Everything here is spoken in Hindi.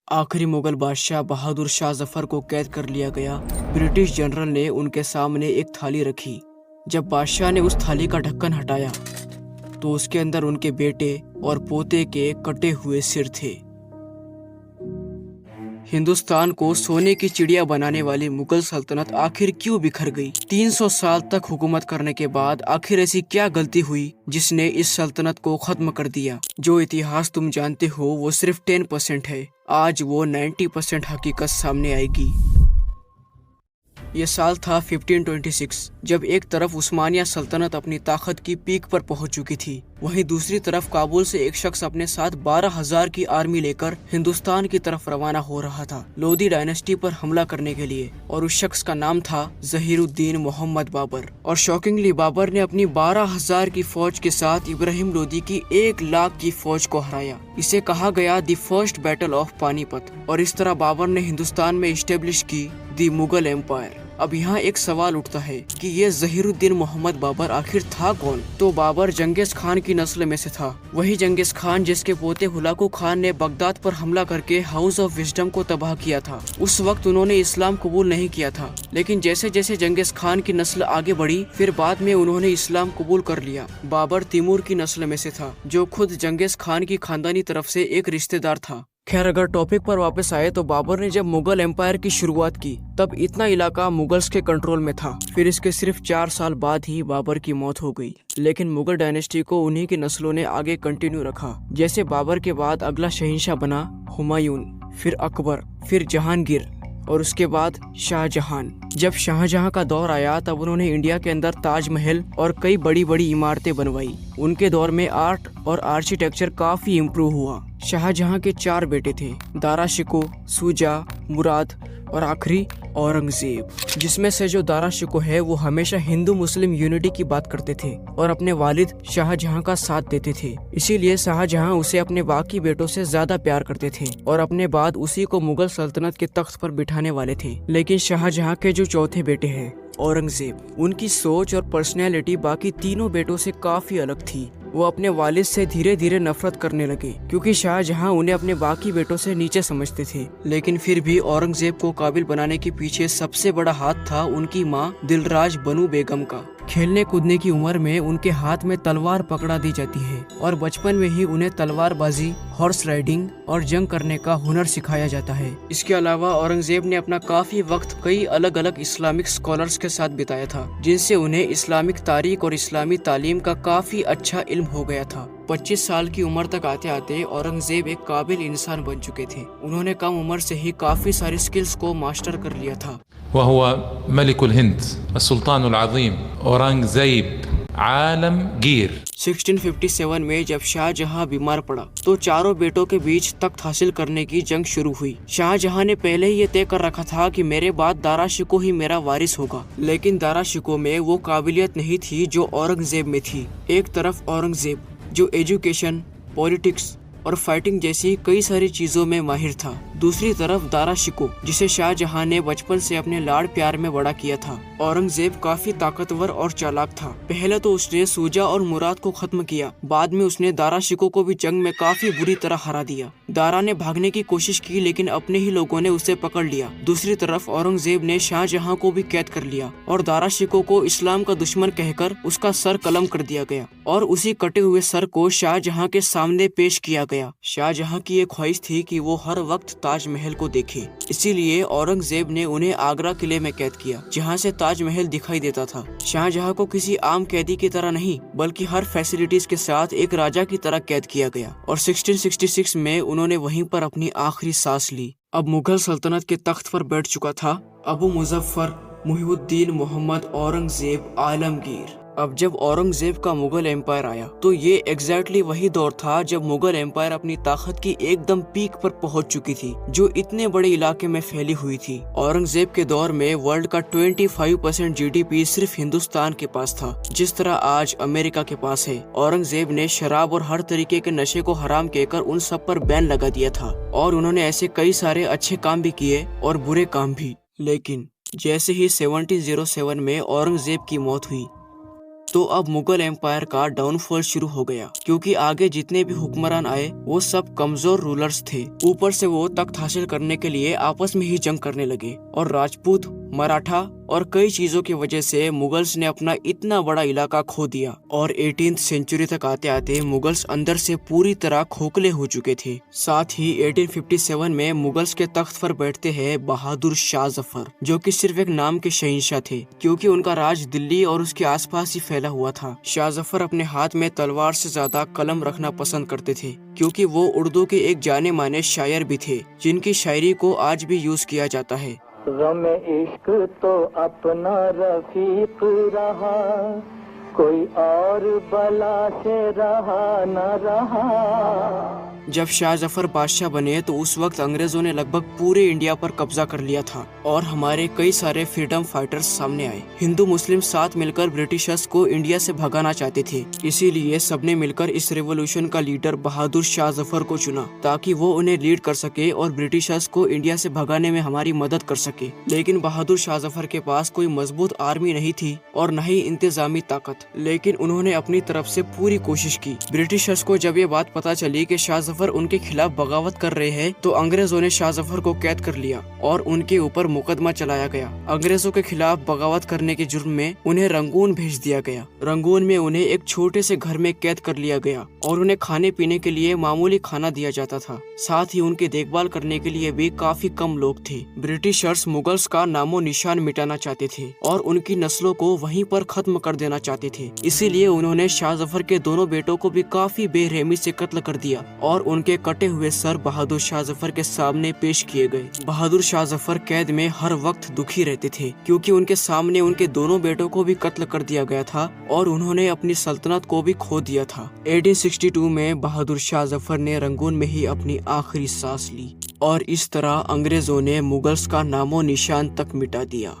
आखिरी मुगल बादशाह बहादुर शाह जफर को कैद कर लिया गया। ब्रिटिश जनरल ने उनके सामने एक थाली रखी। जब बादशाह ने उस थाली का ढक्कन हटाया तो उसके अंदर उनके बेटे और पोते के कटे हुए सिर थे। हिंदुस्तान को सोने की चिड़िया बनाने वाली मुगल सल्तनत आखिर क्यों बिखर गई? 300 साल तक हुकूमत करने के बाद आखिर ऐसी क्या गलती हुई जिसने इस सल्तनत को खत्म कर दिया? जो इतिहास तुम जानते हो वो सिर्फ 10% है। आज वो 90% हकीकत सामने आएगी। ये साल था 1526, जब एक तरफ उस्मानिया सल्तनत अपनी ताकत की पीक पर पहुंच चुकी थी, वहीं दूसरी तरफ काबुल से एक शख्स अपने साथ 12,000 की आर्मी लेकर हिंदुस्तान की तरफ रवाना हो रहा था लोधी डायनेस्टी पर हमला करने के लिए। और उस शख्स का नाम था जहीरुद्दीन मोहम्मद बाबर। और शॉकिंगली बाबर ने अपनी 12,000 की फौज के साथ इब्राहिम लोदी की 1 लाख की फौज को हराया। इसे कहा गया the first battle of Panipat. और इस तरह बाबर ने हिंदुस्तान में इस्टेब्लिश की दी मुगल एम्पायर। अब यहाँ एक सवाल उठता है कि ये जहीरुद्दीन मोहम्मद बाबर आखिर था कौन? तो बाबर जंगीज खान की नस्ल में से था। वही जंगीज खान जिसके पोते हुलाकू खान ने बगदाद पर हमला करके हाउस ऑफ विजडम को तबाह किया था। उस वक्त उन्होंने इस्लाम कबूल नहीं किया था, लेकिन जैसे जैसे जंगीज खान की नस्ल आगे बढ़ी फिर बाद में उन्होंने इस्लाम कबूल कर लिया। बाबर तिमूर की नस्ल में से था, जो खुद जंगीज खान की खानदानी तरफ से एक रिश्तेदार था। खैर, अगर टॉपिक पर वापस आए तो बाबर ने जब मुगल एम्पायर की शुरुआत की तब इतना इलाका मुगल्स के कंट्रोल में था। फिर इसके सिर्फ 4 साल बाद ही बाबर की मौत हो गई। लेकिन मुगल डायनेस्टी को उन्हीं की नस्लों ने आगे कंटिन्यू रखा। जैसे बाबर के बाद अगला शहंशाह बना हुमायूं, फिर अकबर, फिर जहांगीर और उसके बाद शाहजहां। जब शाहजहां का दौर आया तब उन्होंने इंडिया के अंदर ताजमहल और कई बड़ी बड़ी इमारतें बनवाई। उनके दौर में आर्ट और आर्किटेक्चर काफी इम्प्रूव हुआ। शाहजहां के 4 बेटे थे, दारा शिको, शुजा, मुराद और आखिरी औरंगजेब, जिसमें से जो दारा शिको है वो हमेशा हिंदू मुस्लिम यूनिटी की बात करते थे और अपने वालिद शाहजहां का साथ देते थे। इसीलिए शाहजहां उसे अपने बाकी बेटों से ज्यादा प्यार करते थे और अपने बाद उसी को मुगल सल्तनत के तख्त पर बिठाने वाले थे। लेकिन शाहजहां के जो चौथे बेटे हैं औरंगजेब, उनकी सोच और पर्सनैलिटी बाकी तीनों बेटों से काफी अलग थी। वो अपने वालिद से धीरे धीरे नफरत करने लगे क्योंकि शाहजहां उन्हें अपने बाकी बेटों से नीचे समझते थे। लेकिन फिर भी औरंगजेब को काबिल बनाने के पीछे सबसे बड़ा हाथ था उनकी माँ दिलराज बनु बेगम का। खेलने कूदने की उम्र में उनके हाथ में तलवार पकड़ा दी जाती है और बचपन में ही उन्हें तलवारबाजी, हॉर्स राइडिंग और जंग करने का हुनर सिखाया जाता है। इसके अलावा औरंगजेब ने अपना काफी वक्त कई अलग अलग इस्लामिक स्कॉलर्स के साथ बिताया था, जिनसे उन्हें इस्लामिक तारीख और इस्लामी तालीम का काफी अच्छा इल्म हो गया था। 25 साल की उम्र तक आते आते औरंगजेब एक काबिल इंसान बन चुके थे। उन्होंने कम उम्र से ही काफी सारी स्किल्स को मास्टर कर लिया था। वहुवा मलिकुल हिंद सुल्तानुल अज़ीम औरंगजेब आलमगीर। 1657 में जब शाहजहां बीमार पड़ा तो चारों बेटों के बीच तख्त हासिल करने की जंग शुरू हुई। शाहजहां ने पहले ही ये तय कर रखा था कि मेरे बाद दारा शिको ही मेरा वारिस होगा, लेकिन दारा शिको में वो काबिलियत नहीं थी जो औरंगजेब में थी। एक तरफ औरंगजेब जो एजुकेशन, पॉलिटिक्स और फाइटिंग जैसी कई सारी चीजों में माहिर था, दूसरी तरफ दारा शिको जिसे शाहजहां ने बचपन से अपने लाड़ प्यार में बड़ा किया था। औरंगजेब काफी ताकतवर और चालाक था। पहले तो उसने शुजा और मुराद को खत्म किया, बाद में उसने दारा शिको को भी जंग में काफी बुरी तरह हरा दिया। दारा ने भागने की कोशिश की लेकिन अपने ही लोगों ने उसे पकड़ लिया। दूसरी तरफ औरंगजेब ने शाहजहां को भी कैद कर लिया और दारा शिको को इस्लाम का दुश्मन कहकर उसका सर कलम कर दिया गया और उसी कटे हुए सर को शाहजहां के सामने पेश किया गया। शाहजहां की एक ख्वाहिश थी कि वो हर वक्त ताजमहल को देखे, इसीलिए औरंगजेब ने उन्हें आगरा किले में कैद किया जहां से ताजमहल दिखाई देता था। शाहजहां को किसी आम कैदी की तरह नहीं बल्कि हर फैसिलिटीज के साथ एक राजा की तरह कैद किया गया और 1666 में उन्होंने वहीं पर अपनी आखिरी सांस ली। अब मुगल सल्तनत के तख्त पर बैठ चुका था अबू मुजफ्फर मुहिउद्दीन मोहम्मद औरंगजेब आलमगीर। अब जब औरंगजेब का मुगल एम्पायर आया तो ये एग्जैक्टली वही दौर था जब मुगल एम्पायर अपनी ताकत की एकदम पीक पर पहुंच चुकी थी, जो इतने बड़े इलाके में फैली हुई थी। औरंगजेब के दौर में वर्ल्ड का 25% जीडीपी सिर्फ हिंदुस्तान के पास था, जिस तरह आज अमेरिका के पास है। औरंगजेब ने शराब और हर तरीके के नशे को हराम कहकर उन सब पर बैन लगा दिया था और उन्होंने ऐसे कई सारे अच्छे काम भी किए और बुरे काम भी। लेकिन जैसे ही 1707 में औरंगजेब की मौत हुई तो अब मुगल एम्पायर का डाउनफॉल शुरू हो गया, क्योंकि आगे जितने भी हुक्मरान आए वो सब कमजोर रूलर्स थे। ऊपर से वो तख्त हासिल करने के लिए आपस में ही जंग करने लगे और राजपूत, मराठा और कई चीजों की वजह से मुगल्स ने अपना इतना बड़ा इलाका खो दिया और 18th सेंचुरी तक आते आते मुगल्स अंदर से पूरी तरह खोखले हो चुके थे। साथ ही 1857 में मुगल्स के तख्त पर बैठते हैं बहादुर शाह जफर, जो कि सिर्फ एक नाम के शहंशाह थे, क्योंकि उनका राज दिल्ली और उसके आसपास ही फैला हुआ था। शाह जफर अपने हाथ में तलवार से ज्यादा कलम रखना पसंद करते थे, क्योंकि वो उर्दू के एक जाने माने शायर भी थे, जिनकी शायरी को आज भी यूज किया जाता है। गम इश्क तो अपना रफीक रहा, कोई और बला से रहा न रहा। जब शाह जफर बादशाह बने तो उस वक्त अंग्रेजों ने लगभग पूरे इंडिया पर कब्जा कर लिया था और हमारे कई सारे फ्रीडम फाइटर्स सामने आए। हिंदू मुस्लिम साथ मिलकर ब्रिटिशर्स को इंडिया से भगाना चाहते थे, इसीलिए सबने मिलकर इस रेवोल्यूशन का लीडर बहादुर शाह जफर को चुना, ताकि वो उन्हें लीड कर सके और ब्रिटिशर्स को इंडिया से भगाने में हमारी मदद कर सके। लेकिन बहादुर शाह जफर के पास कोई मजबूत आर्मी नहीं थी और न ही इंतजामी ताकत, लेकिन उन्होंने अपनी तरफ से पूरी कोशिश की। ब्रिटिशर्स को जब ये बात पता चली कि शाह जफर उनके खिलाफ बगावत कर रहे हैं, तो अंग्रेजों ने शाह जफर को कैद कर लिया और उनके ऊपर मुकदमा चलाया गया। अंग्रेजों के खिलाफ बगावत करने के जुर्म में उन्हें रंगून भेज दिया गया। रंगून में उन्हें एक छोटे से घर में कैद कर लिया गया और उन्हें खाने पीने के लिए मामूली खाना दिया जाता था। साथ ही उनकी देखभाल करने के लिए भी काफी कम लोग थे। ब्रिटिशर्स मुगल्स का नामो निशान मिटाना चाहते थे और उनकी नस्लों को वहीं पर खत्म कर देना चाहते थे। इसीलिए उन्होंने शाह जफर के दोनों बेटों को भी काफी बेरहमी से कत्ल कर दिया और उनके कटे हुए सर बहादुर शाह जफर के सामने पेश किए गए। बहादुर शाह जफर कैद में हर वक्त दुखी रहते थे, क्योंकि उनके सामने उनके दोनों बेटों को भी कत्ल कर दिया गया था और उन्होंने अपनी सल्तनत को भी खो दिया था। 1862 में बहादुर शाह जफर ने रंगून में ही अपनी आखिरी सांस ली और इस तरह अंग्रेजों ने मुगल्स का नामो निशान तक मिटा दिया।